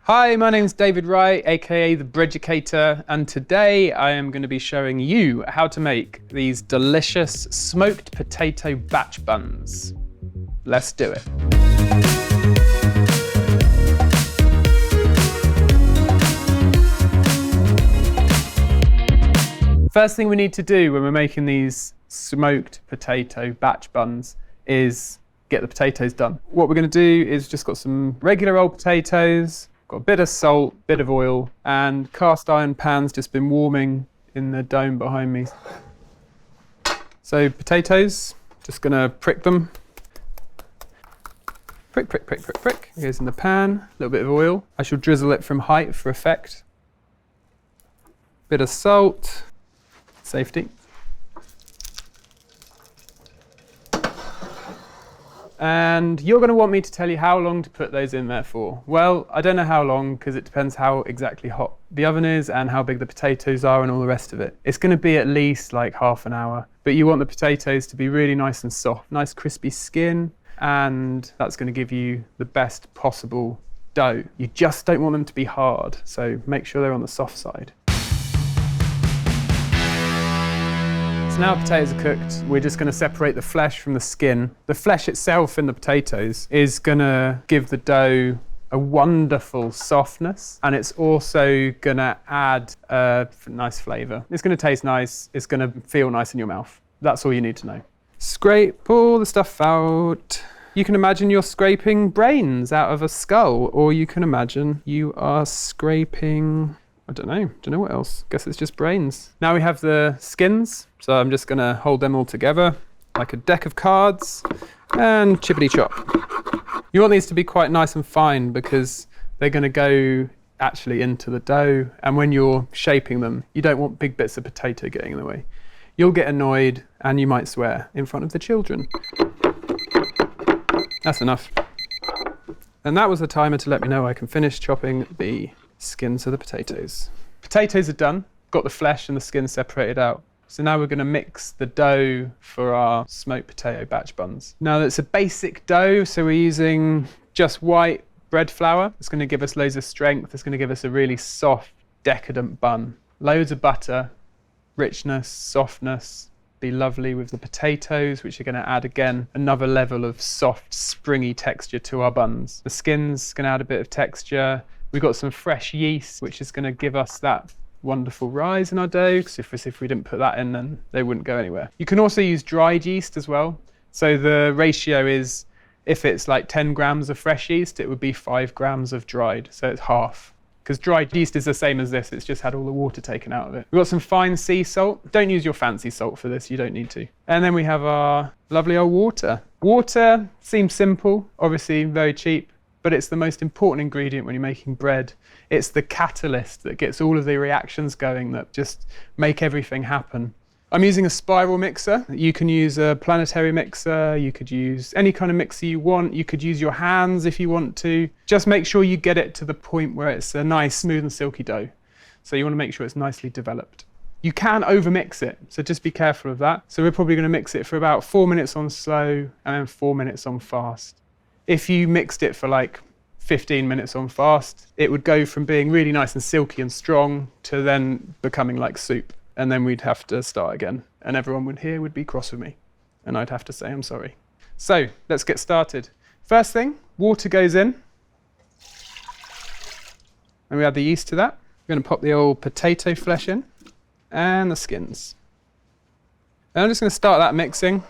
Hi, my name's David Wright, aka the Breaducator, and today I am going to be showing you how to make these delicious smoked potato batch buns. Let's do it. First thing we need to do when we're making these smoked potato batch buns is get the potatoes done. What we're going to do is just got some regular old potatoes, got a bit of salt, bit of oil, and cast iron pan's just been warming in the dome behind me. So potatoes, just gonna prick them. Prick, prick, prick, prick, prick. It goes in the pan, a little bit of oil. I shall drizzle it from height for effect. Bit of salt, safety. And you're going to want me to tell you how long to put those in there for. Well, I don't know how long because it depends how exactly hot the oven is and how big the potatoes are and all the rest of it. It's going to be at least like half an hour, but you want the potatoes to be really nice and soft, nice crispy skin, and that's going to give you the best possible dough. You just don't want them to be hard, so make sure they're on the soft side. So now potatoes are cooked, we're just going to separate the flesh from the skin. The flesh itself in the potatoes is going to give the dough a wonderful softness, and it's also going to add a nice flavour. It's going to taste nice, it's going to feel nice in your mouth. That's all you need to know. Scrape all the stuff out. You can imagine you're scraping brains out of a skull, or you can imagine you are scraping, I don't know what else. Guess it's just brains. Now we have the skins, so I'm just gonna hold them all together like a deck of cards and chippity chop. You want these to be quite nice and fine because they're gonna go actually into the dough, and when you're shaping them, you don't want big bits of potato getting in the way. You'll get annoyed and you might swear in front of the children. That's enough. And that was the timer to let me know I can finish chopping the skins of the potatoes. Potatoes are done, got the flesh and the skin separated out. So now we're going to mix the dough for our smoked potato batch buns. Now it's a basic dough, so we're using just white bread flour. It's going to give us loads of strength. It's going to give us a really soft, decadent bun. Loads of butter, richness, softness, be lovely with the potatoes, which are going to add again another level of soft, springy texture to our buns. The skin's going to add a bit of texture. We've got some fresh yeast, which is going to give us that wonderful rise in our dough, because if we didn't put that in, then they wouldn't go anywhere. You can also use dried yeast as well. So the ratio is, if it's like 10 grams of fresh yeast, it would be 5 grams of dried. So it's half. Because dried yeast is the same as this, it's just had all the water taken out of it. We've got some fine sea salt. Don't use your fancy salt for this, you don't need to. And then we have our lovely old water. Water seems simple, obviously very cheap, but it's the most important ingredient when you're making bread. It's the catalyst that gets all of the reactions going that just make everything happen. I'm using a spiral mixer. You can use a planetary mixer, you could use any kind of mixer you want, you could use your hands if you want to. Just make sure you get it to the point where it's a nice, smooth and silky dough. So you want to make sure it's nicely developed. You can overmix it, so just be careful of that. So we're probably going to mix it for about 4 minutes on slow and then 4 minutes on fast. If you mixed it for like 15 minutes on fast, it would go from being really nice and silky and strong to then becoming like soup. And then we'd have to start again. And everyone here would be cross with me. And I'd have to say I'm sorry. So let's get started. First thing, water goes in. And we add the yeast to that. We're going to pop the old potato flesh in and the skins. And I'm just going to start that mixing.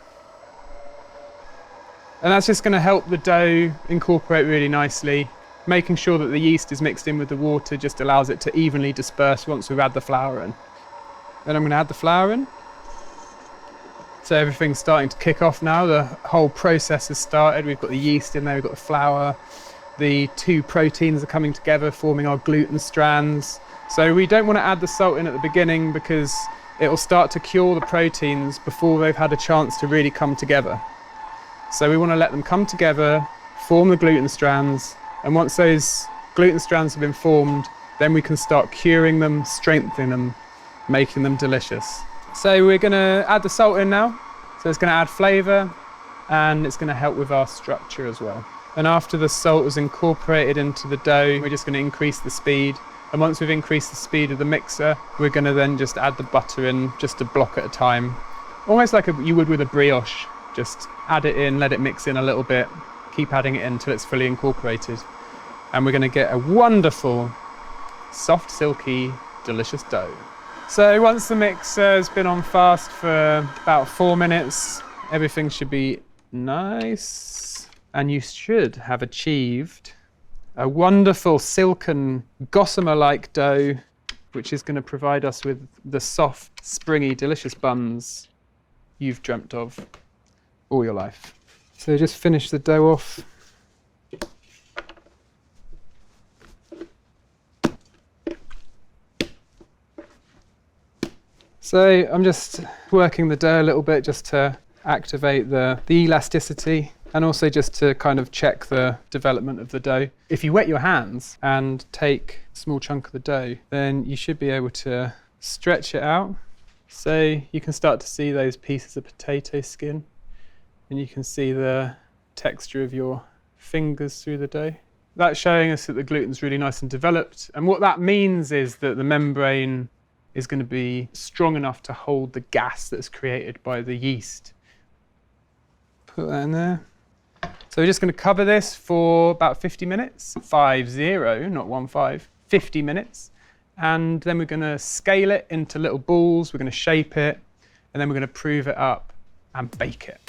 And that's just going to help the dough incorporate really nicely. Making sure that the yeast is mixed in with the water just allows it to evenly disperse once we've added the flour in. Then I'm going to add the flour in. So everything's starting to kick off now. The whole process has started. We've got the yeast in there, we've got the flour. The two proteins are coming together, forming our gluten strands. So we don't want to add the salt in at the beginning because it will start to cure the proteins before they've had a chance to really come together. So we want to let them come together, form the gluten strands, and once those gluten strands have been formed, then we can start curing them, strengthening them, making them delicious. So we're going to add the salt in now. So it's going to add flavour and it's going to help with our structure as well. And after the salt is incorporated into the dough, we're just going to increase the speed. And once we've increased the speed of the mixer, we're going to then just add the butter in just a block at a time. Almost like you would with a brioche. Just add it in, let it mix in a little bit, keep adding it in until it's fully incorporated. And we're going to get a wonderful, soft, silky, delicious dough. So once the mixer has been on fast for about 4 minutes, everything should be nice. And you should have achieved a wonderful silken gossamer-like dough, which is going to provide us with the soft, springy, delicious buns you've dreamt of all your life. So just finish the dough off. So I'm just working the dough a little bit just to activate the elasticity and also just to kind of check the development of the dough. If you wet your hands and take a small chunk of the dough, then you should be able to stretch it out. So you can start to see those pieces of potato skin, and you can see the texture of your fingers through the dough. That's showing us that the gluten's really nice and developed. And what that means is that the membrane is going to be strong enough to hold the gas that's created by the yeast. Put that in there. So we're just going to cover this for about 50 minutes. 50, not 15, 50 minutes. And then we're going to scale it into little balls. We're going to shape it, and then we're going to prove it up and bake it.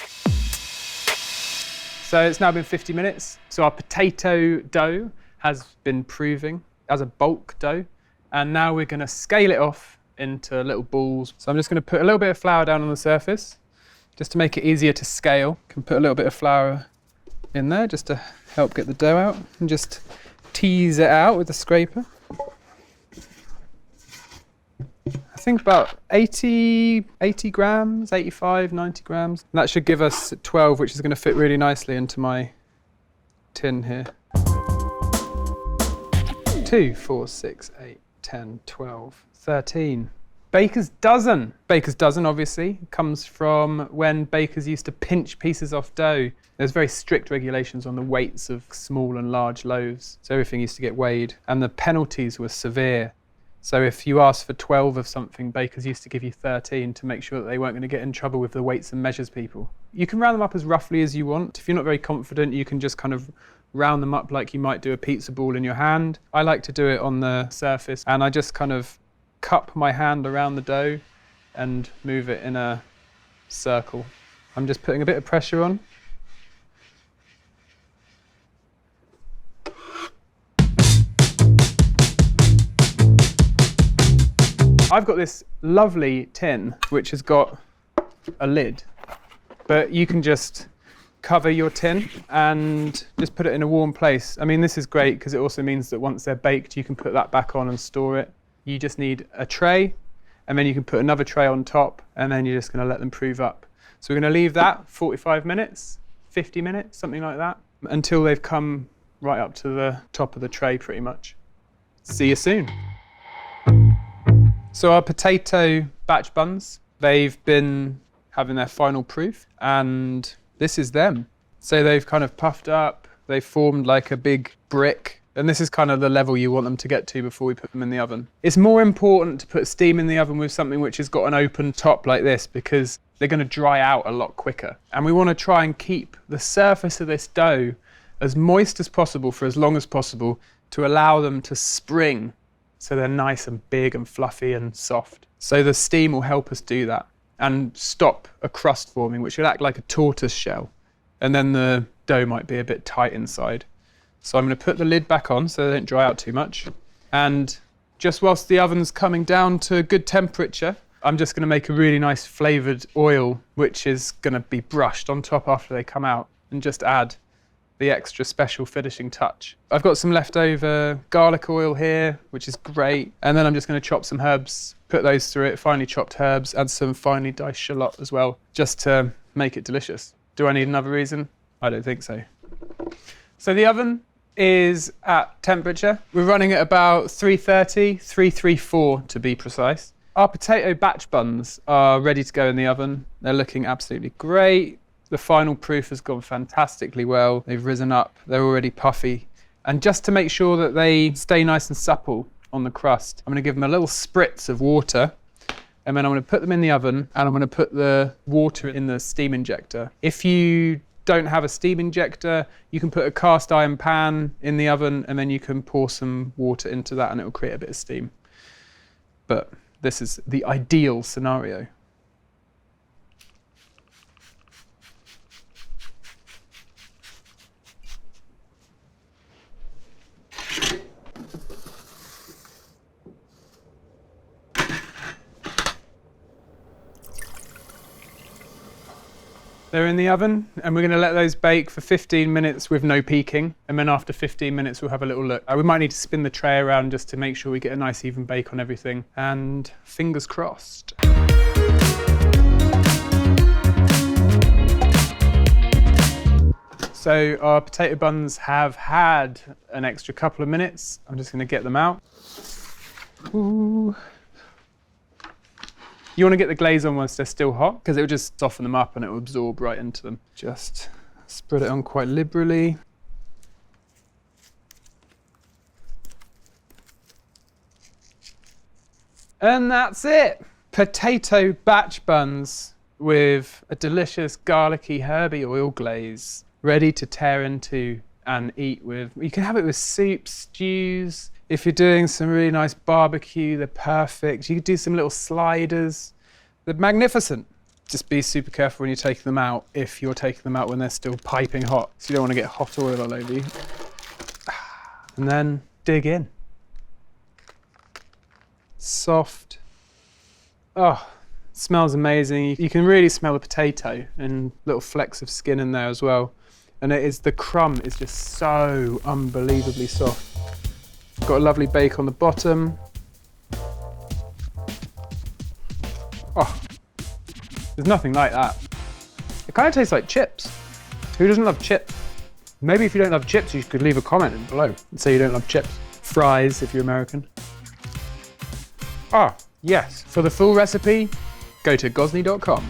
So it's now been 50 minutes. So our potato dough has been proving as a bulk dough. And now we're going to scale it off into little balls. So I'm just going to put a little bit of flour down on the surface, just to make it easier to scale. Can put a little bit of flour in there just to help get the dough out, and just tease it out with the scraper. I think about 80 grams, 85, 90 grams. And that should give us 12, which is going to fit really nicely into my tin here. 2, 4, 6, 8, 10, 12, 13. Baker's dozen. Baker's dozen, obviously, comes from when bakers used to pinch pieces off dough. There's very strict regulations on the weights of small and large loaves. So everything used to get weighed, and the penalties were severe. So if you asked for 12 of something, bakers used to give you 13 to make sure that they weren't going to get in trouble with the weights and measures people. You can round them up as roughly as you want. If you're not very confident, you can just kind of round them up like you might do a pizza ball in your hand. I like to do it on the surface, and I just kind of cup my hand around the dough and move it in a circle. I'm just putting a bit of pressure on. I've got this lovely tin which has got a lid, but you can just cover your tin and just put it in a warm place. I mean, this is great because it also means that once they're baked, you can put that back on and store it. You just need a tray, and then you can put another tray on top, and then you're just going to let them prove up. So we're going to leave that 45 minutes, 50 minutes, something like that, until they've come right up to the top of the tray pretty much. See you soon. So our potato batch buns, they've been having their final proof, and this is them. So they've kind of puffed up, they've formed like a big brick, and this is kind of the level you want them to get to before we put them in the oven. It's more important to put steam in the oven with something which has got an open top like this, because they're going to dry out a lot quicker. And we want to try and keep the surface of this dough as moist as possible for as long as possible to allow them to spring, so they're nice and big and fluffy and soft. So the steam will help us do that and stop a crust forming, which will act like a tortoise shell. And then the dough might be a bit tight inside. So I'm going to put the lid back on so they don't dry out too much. And just whilst the oven's coming down to a good temperature, I'm just going to make a really nice flavoured oil, which is going to be brushed on top after they come out, and just add the extra special finishing touch. I've got some leftover garlic oil here, which is great. And then I'm just going to chop some herbs, put those through it, finely chopped herbs, add some finely diced shallot as well, just to make it delicious. Do I need another reason? I don't think so. So the oven is at temperature. We're running at about 330, 334 to be precise. Our potato batch buns are ready to go in the oven. They're looking absolutely great. The final proof has gone fantastically well. They've risen up, they're already puffy. And just to make sure that they stay nice and supple on the crust, I'm going to give them a little spritz of water, and then I'm going to put them in the oven, and I'm going to put the water in the steam injector. If you don't have a steam injector, you can put a cast iron pan in the oven, and then you can pour some water into that and it will create a bit of steam. But this is the ideal scenario. They're in the oven, and we're going to let those bake for 15 minutes with no peeking, and then after 15 minutes we'll have a little look. We might need to spin the tray around just to make sure we get a nice even bake on everything, and fingers crossed. So our potato buns have had an extra couple of minutes. I'm just going to get them out. Ooh. You want to get the glaze on whilst they're still hot, because it will just soften them up and it will absorb right into them. Just spread it on quite liberally. And that's it. Potato batch buns with a delicious garlicky herby oil glaze, ready to tear into and eat with. You can have it with soups, stews. If you're doing some really nice barbecue, they're perfect. You could do some little sliders. They're magnificent. Just be super careful when you're taking them out, if you're taking them out when they're still piping hot, so you don't want to get hot oil all over you. And then dig in. Soft. Oh, it smells amazing. You can really smell the potato and little flecks of skin in there as well. And the crumb is just so unbelievably soft. Got a lovely bake on the bottom. Oh, there's nothing like that. It kind of tastes like chips. Who doesn't love chips? Maybe if you don't love chips, you could leave a comment below and say you don't love chips. Fries, if you're American. Ah, yes. For the full recipe, go to Gozney.com.